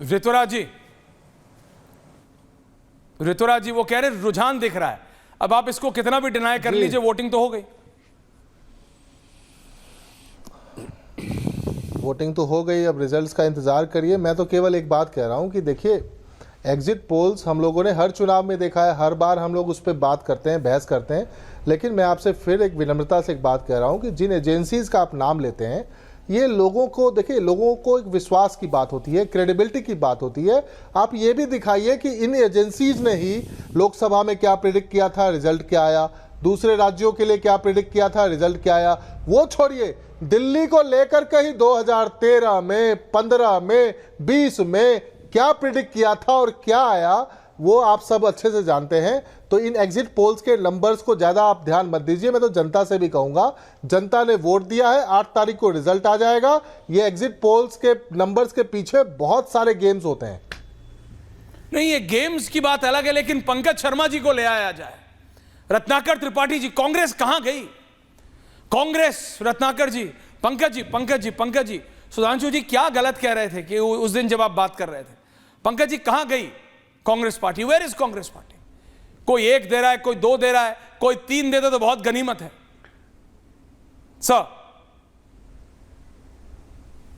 ऋतुराज जी वो कह रहे रुझान दिख रहा है। अब आप इसको कितना भी डिनाई कर लीजिए, वोटिंग तो हो गई। वोटिंग तो हो गई, अब रिजल्ट्स का इंतजार करिए। मैं तो केवल एक बात कह रहा हूं कि देखिए, एग्जिट पोल्स हम लोगों ने हर चुनाव में देखा है, हर बार हम लोग उस पर बात करते हैं, बहस करते हैं। लेकिन मैं आपसे फिर एक विनम्रता से एक बात कह रहा हूं कि जिन एजेंसीज का आप नाम लेते हैं, ये लोगों को देखिए, लोगों को एक विश्वास की बात होती है, क्रेडिबिलिटी की बात होती है। आप ये भी दिखाइए कि इन एजेंसीज ने ही लोकसभा में क्या प्रेडिक्ट किया था, रिजल्ट क्या आया, दूसरे राज्यों के लिए क्या प्रेडिक्ट किया था, रिजल्ट क्या आया। वो छोड़िए, दिल्ली को लेकर के ही 2013 में, 15 में, 20 में क्या प्रेडिक्ट किया था और क्या आया, वो आप सब अच्छे से जानते हैं। तो इन एग्जिट पोल्स के नंबर्स को ज्यादा आप ध्यान मत दीजिए। मैं तो जनता से भी कहूंगा, जनता ने वोट दिया है, 8 तारीख को रिजल्ट आ जाएगा। ये एग्जिट पोल्स के नंबर्स के पीछे बहुत सारे गेम्स होते हैं। नहीं, ये गेम्स की बात अलग है, लेकिन पंकज शर्मा जी को ले आया जाए, रत्नाकर त्रिपाठी जी, कांग्रेस कहां गई? कांग्रेस, रत्नाकर जी, पंकज जी, सुधांशु जी क्या गलत कह रहे थे कि उस दिन जब आप बात कर रहे थे? पंकज जी, कहां गई Congress party? Where is Congress party? कोई 1 दे रहा है, कोई 2 दे रहा है, कोई 3 दे दे तो बहुत गनीमत है। सर,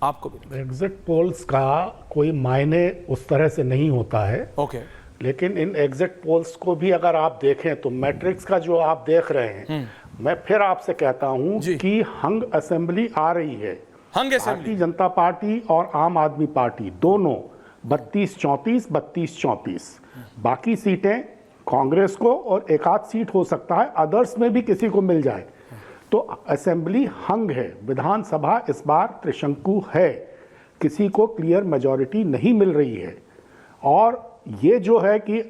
आपको भी एग्जिट पोल्स का कोई मायने उस तरह से नहीं होता है। ओके। लेकिन इन एग्जिट पोल्स को भी अगर आप देखें तो मैट्रिक्स का जो आप देख रहे हैं, मैं फिर आपसे कहता हूं कि हंग असेंबली आ रही है। हंग असेंबली, भारतीय जनता पार्टी और आम आदमी पार्टी दोनों 32-34 बाकी सीटें कांग्रेस को, और एक आध सीट हो सकता है अदर्स में भी किसी को मिल जाए। तो असेंबली हंग है, विधानसभा इस बार त्रिशंकु है, किसी को क्लियर मेजॉरिटी नहीं मिल रही है। और ये जो है कि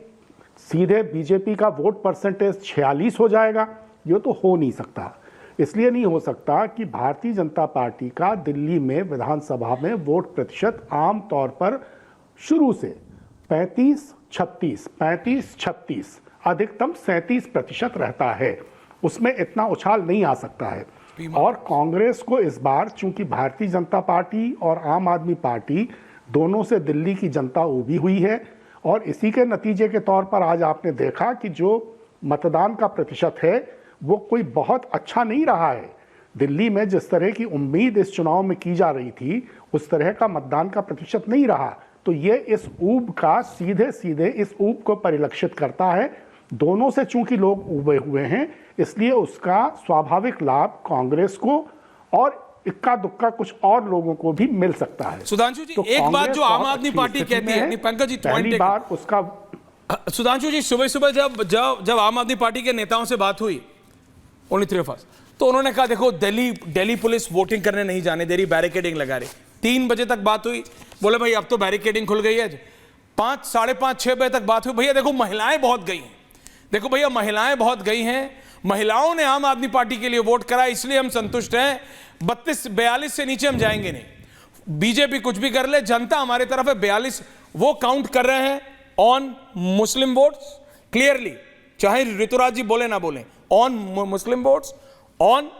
सीधे बीजेपी का वोट परसेंटेज 46 हो जाएगा, ये तो हो नहीं सकता। इसलिए नहीं हो सकता कि भारतीय जनता पार्टी का दिल्ली में विधानसभा में वोट प्रतिशत आम तौर पर शुरू से 35-36 अधिकतम 37% रहता है, उसमें इतना उछाल नहीं आ सकता है। और कांग्रेस को इस बार, चूंकि भारतीय जनता पार्टी और आम आदमी पार्टी दोनों से दिल्ली की जनता उभी हुई है, और इसी के नतीजे के तौर पर आज आपने देखा कि जो मतदान का प्रतिशत है वो कोई बहुत अच्छा नहीं रहा है। दिल्ली में जिस तरह की उम्मीद इस चुनाव में की जा रही थी, उस तरह का मतदान का प्रतिशत नहीं रहा। तो ये इस ऊब का सीधे इस ऊब को परिलक्षित करता है। दोनों से चूंकि लोग उबे हुए हैं, इसलिए उसका स्वाभाविक लाभ कांग्रेस को और इक्का दुक्का कुछ और लोगों को भी मिल सकता है। सुधांशु जी, तो एक बात जो आम आदमी पार्टी कहती है, पंकज जी, पहली बार उसका, सुधांशु जी, सुबह जब आम आदमी पार्टी के नेताओं से बात हुई, ओनली 3 ऑफ अस, तो उन्होंने कहा देखो दिल्ली पुलिस वोटिंग करने नहीं जाने दे रही, बैरिकेडिंग लगा रही। 3 बजे तक बात हुई, बोले भाई अब तो बैरिकेडिंग खुल गई है। 5, साढ़े 5, 6 बजे तक बात हुई, भैया देखो महिलाएं बहुत गई हैं, देखो भैया महिलाएं बहुत गई हैं, महिलाओं ने आम आदमी पार्टी के लिए वोट करा, इसलिए हम संतुष्ट हैं। 42 से नीचे हम जाएंगे नहीं, बीजेपी कुछ भी कर ले, जनता हमारे तरफ है। 42 वो काउंट कर रहे हैं ऑन मुस्लिम वोट्स क्लियरली, चाहे ऋतुराज जी बोले ना बोले, ऑन मुस्लिम वोट्स, ऑन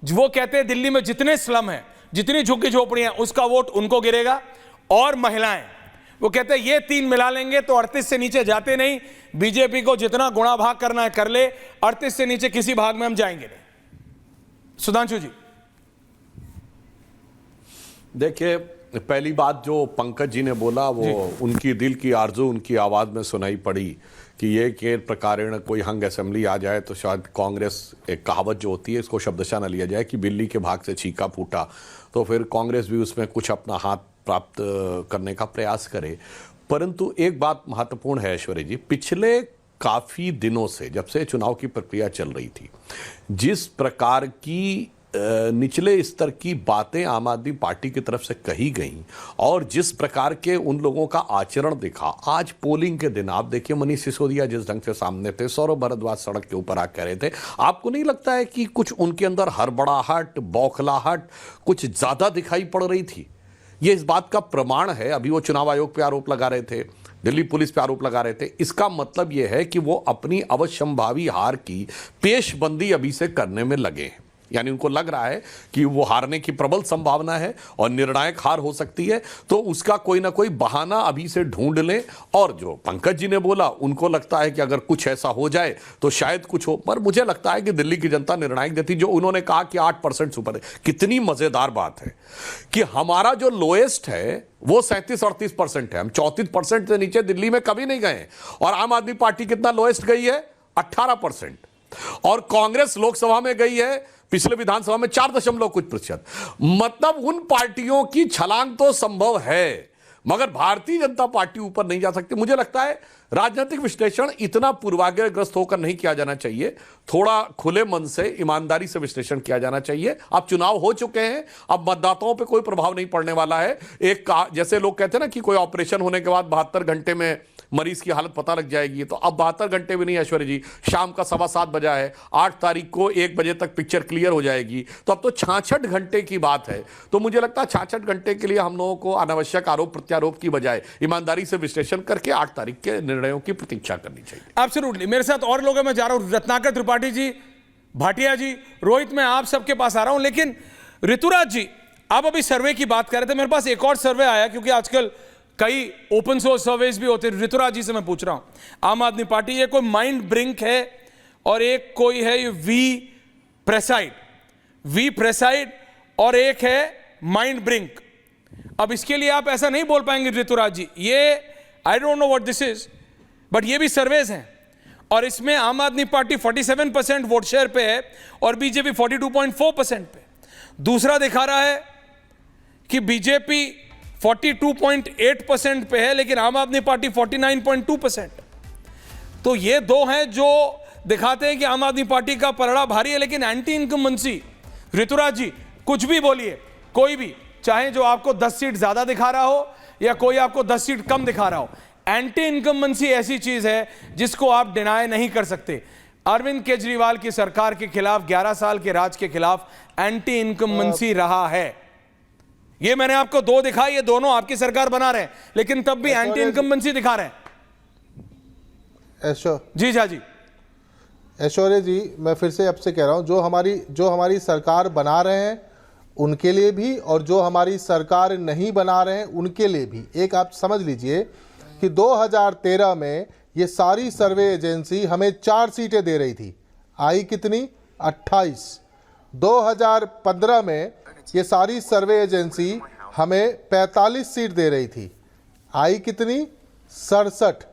वो कहते हैं दिल्ली में जितने स्लम हैं, जितनी झुग्गी झोपड़ियां, उसका वोट उनको गिरेगा। और महिलाएं, वो कहते हैं ये 3 मिला लेंगे तो 38 से नीचे जाते नहीं, बीजेपी को जितना गुणा भाग करना है कर ले, 38 से नीचे किसी भाग में हम जाएंगे नहीं। सुधांशु जी, देखिए, पहली बात जो पंकज जी ने बोला वो उनकी दिल की आरजू उनकी आवाज में सुनाई पड़ी कि ये के प्रकारेण कोई हंग असेंबली आ जाए तो शायद कांग्रेस, एक कहावत जो होती है इसको शब्दशः न लिया जाए कि बिल्ली के भाग से छीका फूटा, तो फिर कांग्रेस भी उसमें कुछ अपना हाथ प्राप्त करने का प्रयास करे। परंतु एक बात महत्वपूर्ण है ऐश्वर्य जी, पिछले काफी दिनों से, जब से चुनाव की प्रक्रिया चल रही थी, जिस प्रकार की निचले स्तर की बातें आम आदमी पार्टी की तरफ से कही गई और जिस प्रकार के उन लोगों का आचरण दिखा, आज पोलिंग के दिन आप देखिए मनीष सिसोदिया जिस ढंग से सामने थे, सौरभ भारद्वाज सड़क के ऊपर आकर कह रहे थे, आपको नहीं लगता है कि कुछ उनके अंदर हड़बड़ाहट, बौखलाहट कुछ ज्यादा दिखाई पड़ रही थी? ये इस बात का प्रमाण है। अभी वो चुनाव आयोग पे आरोप लगा रहे थे, दिल्ली पुलिस पे आरोप लगा रहे थे। इसका मतलब यह है कि वो अपनी अवश्यंभावी हार की पेशबंदी अभी से करने में लगे हैं। यानी उनको लग रहा है कि वो हारने की प्रबल संभावना है और निर्णायक हार हो सकती है, तो उसका कोई ना कोई बहाना अभी से ढूंढ लें। और जो पंकज जी ने बोला, उनको लगता है कि अगर कुछ ऐसा हो जाए तो शायद कुछ हो, पर मुझे लगता है कि दिल्ली की जनता निर्णायक देती। जो उन्होंने कहा कि 8% सुपर है, कितनी मजेदार बात है कि हमारा जो लोएस्ट है वो 37-38% है। हम 34% से नीचे दिल्ली में कभी नहीं गए। और आम आदमी पार्टी कितना लोएस्ट गई है? 18%। और कांग्रेस लोकसभा में गई है पिछले विधानसभा में 4 कुछ प्रतिशत। मतलब उन पार्टियों की छलांग तो संभव है, मगर भारतीय जनता पार्टी ऊपर नहीं जा सकती। मुझे लगता है राजनीतिक विश्लेषण इतना पूर्वाग्रहग्रस्त होकर नहीं किया जाना चाहिए, थोड़ा खुले मन से ईमानदारी से विश्लेषण किया जाना चाहिए। अब चुनाव हो चुके हैं, अब मतदाताओं पे कोई प्रभाव नहीं पड़ने वाला है। जैसे लोग कहते हैं ना कि कोई ऑपरेशन होने के बाद 72 घंटे में मरीज की हालत पता लग जाएगी, तो अब 72 घंटे भी नहीं ऐश्वर्या जी, शाम का 7:15 बजा है, 8 तारीख को 1 बजे तक पिक्चर क्लियर हो जाएगी, तो अब तो 66 घंटे की बात है। तो मुझे लगता है 66 घंटे के लिए हम लोगों को अनावश्यक आरोप प्रत्यारोप की बजाय ईमानदारी से विश्लेषण करके 8 तारीख के निर्णयों की प्रतीक्षा करनी चाहिए। एब्सोल्युटली। मेरे साथ और लोग हैं, मैं जा रहा हूं, रत्नाकर त्रिपाठी जी, भाटिया जी, रोहित, मैं आप सबके पास आ रहा हूं। लेकिन ऋतुराज जी, आप अभी सर्वे की बात कर रहे थे, मेरे पास एक और सर्वे आया, क्योंकि आजकल कई ओपन सोर्स सर्वेज भी होते हैं। ऋतुराज जी से मैं पूछ रहा हूं, आम आदमी पार्टी, ये कोई माइंड ब्रिंक है और एक कोई है ये वी प्रेसाइड और एक है माइंड ब्रिंक। अब इसके लिए आप ऐसा नहीं बोल पाएंगे ऋतुराज जी, ये I don't know what this is, but ये भी सर्वेज हैं और इसमें आम आदमी पार्टी 47% वोट शेयर पे है और बीजेपी 42.4% पे। दूसरा दिखा रहा है कि बीजेपी 42.8% पे है, लेकिन आम आदमी पार्टी 49.2%। तो ये दो हैं जो दिखाते हैं कि आम आदमी पार्टी का पलड़ा भारी है। लेकिन एंटी इनकम्बेंसी, ऋतुराज जी कुछ भी बोलिए, कोई भी, चाहे जो आपको 10 सीट ज्यादा दिखा रहा हो या कोई आपको 10 सीट कम दिखा रहा हो, एंटी इनकम्बेंसी ऐसी चीज है जिसको आप डिनाई नहीं कर सकते। अरविंद केजरीवाल की सरकार के खिलाफ 11 साल के राज के खिलाफ एंटी इनकम्बेंसी रहा है। ये मैंने आपको 2 दिखा, ये दोनों आपकी सरकार बना रहे हैं, लेकिन तब भी एंटी इनकम्बेंसी दिखा रहे हैं। जी जी ऐश्वर्या जी, मैं फिर से आपसे कह रहा हूं, जो हमारी सरकार बना रहे हैं उनके लिए भी और जो हमारी सरकार नहीं बना रहे हैं उनके लिए भी एक आप समझ लीजिए कि 2013 में ये सारी सर्वे एजेंसी हमें 4 सीटें दे रही थी, आई कितनी? 28। 2015 में ये सारी सर्वे एजेंसी हमें 45 सीट दे रही थी, आई कितनी? 67।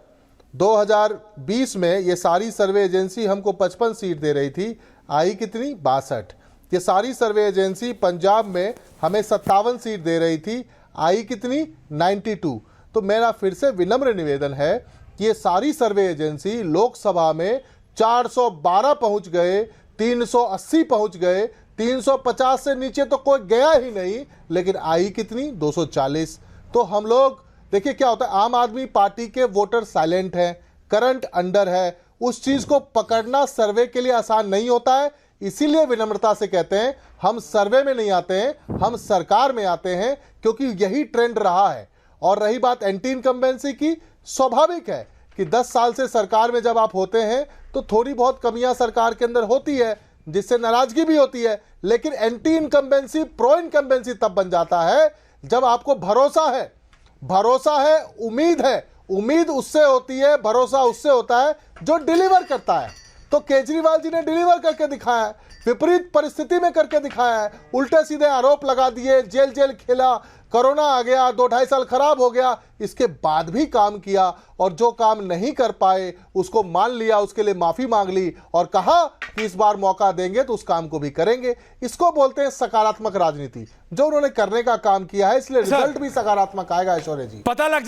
2020 में ये सारी सर्वे एजेंसी हमको 55 सीट दे रही थी, आई कितनी? 62। ये सारी सर्वे एजेंसी पंजाब में हमें 57 सीट दे रही थी, आई कितनी? 92। तो मेरा फिर से विनम्र निवेदन है कि ये सारी सर्वे एजेंसी लोकसभा में 412 पहुंच गए, 380 पहुंच गए, 350 से नीचे तो कोई गया ही नहीं, लेकिन आई कितनी? 240। तो हम लोग देखिए क्या होता है, आम आदमी पार्टी के वोटर साइलेंट हैं, करंट अंडर है, उस चीज को पकड़ना सर्वे के लिए आसान नहीं होता है। इसीलिए विनम्रता से कहते हैं हम सर्वे में नहीं आते हैं, हम सरकार में आते हैं, क्योंकि यही ट्रेंड रहा है। और रही बात एंटी इनकम्बेंसी की, स्वाभाविक है कि 10 साल से सरकार में जब आप होते हैं तो थोड़ी बहुत कमियां सरकार के अंदर होती है, जिससे नाराजगी भी होती है। लेकिन एंटी इनकम्बेंसी प्रो इनकम्बेंसी तब बन जाता है जब आपको भरोसा है, उम्मीद है। उम्मीद उससे होती है, भरोसा उससे होता है जो डिलीवर करता है। तो केजरीवाल जी ने डिलीवर करके दिखाया है, विपरीत परिस्थिति में करके दिखाया है, उल्टे सीधे आरोप लगा दिए, जेल खेला, कोरोना आ गया, 2-2.5 साल खराब हो गया, इसके बाद भी काम किया और जो काम नहीं कर पाए उसको मान लिया, उसके लिए माफी मांग ली और कहा कि इस बार मौका देंगे तो उस काम को भी करेंगे। इसको बोलते हैं सकारात्मक राजनीति, जो उन्होंने करने का काम किया है, इसलिए रिजल्ट भी सकारात्मक आएगा। ऐश्वर्या जी, पता लग